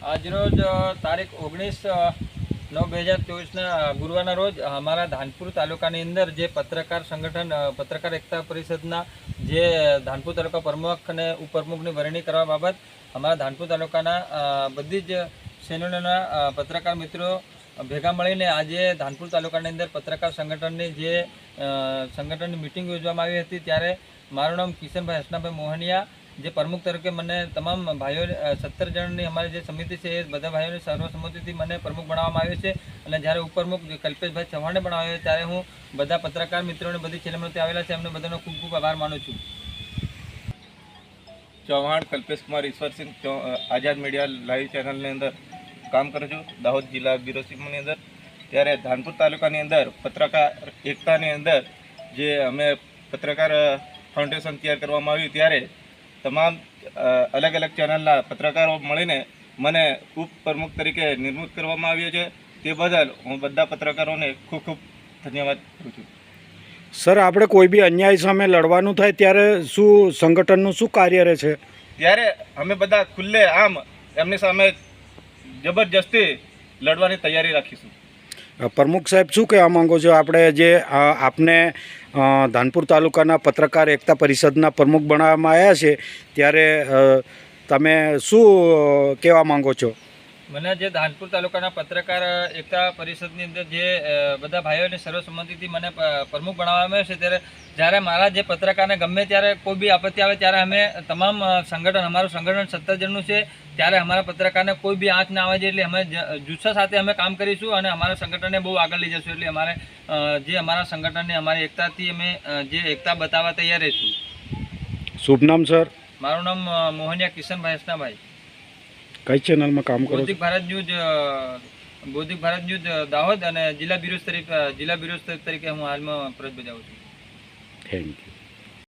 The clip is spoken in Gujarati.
આજરોજ તારીખ 19/9/2024 ગુરુવારના રોજ અમારા ધાનપુર તાલુકાની અંદર જે પત્રકાર સંગઠન પત્રકાર એકતા પરિષદના જે ધાનપુર તાલુકા પ્રમુખ અને ઉપપ્રમુખની વરણી કરવા બાબત અમારા ધાનપુર તાલુકાના બધી જ શ્રેણીઓના પત્રકાર મિત્રો ભેગા મળીને આજે ધાનપુર તાલુકાની અંદર પત્રકાર સંગઠનની જે સંગઠનની મિટિંગ યોજવામાં આવી હતી। ત્યારે મારું નામ કિશનભાઈ હસનાભાઈ મોહનિયા જે પ્રમુખ તરીકે મને તમામ ભાઈઓ 17 જણની અમારી જે સમિતિ છે એ બધા ભાઈઓની સર્વસંમતિથી મને પ્રમુખ બનાવવામાં આવ્યો છે। અને જ્યારે ઉપપ્રમુખ કલ્પેશભાઈ ચૌહાણને બનાવ્યો ત્યારે હું બધા પત્રકાર મિત્રોને બધી છેલ્લેમાંથી આવેલા છે એમને બધાનો ખૂબ ખૂબ આભાર માનું છું। चौहान कल्पेश कुमार ईश्वर सिंह आज़ाद मीडिया लाइव चैनल ने अंदर काम करूँ छूँ दाहोद जिला ब्यूरो चीफ ની અંદર। ત્યારે ધાનપુર તાલુકાની અંદર પત્રકાર એકતાની અંદર જે અમે પત્રકાર ફાઉન્ડેશન તૈયાર કરવામાં આવ્યું ત્યારે તમામ અલગ અલગ ચેનલના પત્રકારો મળીને મને ઉપપ્રમુખ તરીકે નિમણૂક કરવામાં આવ્યો છે। તે બદલ હું બધા પત્રકારોને ખૂબ ખૂબ ધન્યવાદ કરું છું। સર, આપણે કોઈ બી અન્યાય સામે લડવાનું થાય ત્યારે શું સંગઠનનું શું કાર્ય રહે છે? ત્યારે અમે બધા ખુલ્લે આમ એમની સામે જબરજસ્તી લડવાની તૈયારી રાખીશું। પ્રમુખ સાહેબ, શું કહેવા માંગો છો? આપણે જે આપને ધાનપુર તાલુકાના પત્રકાર એકતા પરિષદના પ્રમુખ બનાવવામાં આવ્યા છે ત્યારે તમે શું કહેવા માંગો છો? મને જે ધાનપુર તાલુકાના પત્રકાર એકતા પરિષદની અંદર જે બધા ભાઈઓની સર્વસંમતિથી મને પ્રમુખ બનાવવામાં આવ્યો છે ત્યારે જ્યારે મારા જે પત્રકારને ગમે ત્યારે કોઈ બી આપત્તિ આવે ત્યારે અમે તમામ સંગઠન અમારું સંગઠન 17 જણનું છે ત્યારે અમારા પત્રકારને કોઈ બી આંચ ના આવે છે એટલે અમે જુસ્સા સાથે અમે કામ કરીશું અને અમારા સંગઠનને બહુ આગળ લઈ જશું। એટલે અમારે જે અમારા સંગઠનને અમારી એકતાથી અમે જે એકતા બતાવવા તૈયાર રહીશું। શુભ નામ સર? મારું નામ મોહનિયા કિશનભાઈ હસનાભાઈ। કઈ ચેનલમાં કામ કરો? બૌદ્ધિક ભારત ન્યૂઝ દાહોદ અને જિલ્લા બ્યુરો તરીકે હું હાલમાં ફરજ બજાવું છું। Thank you.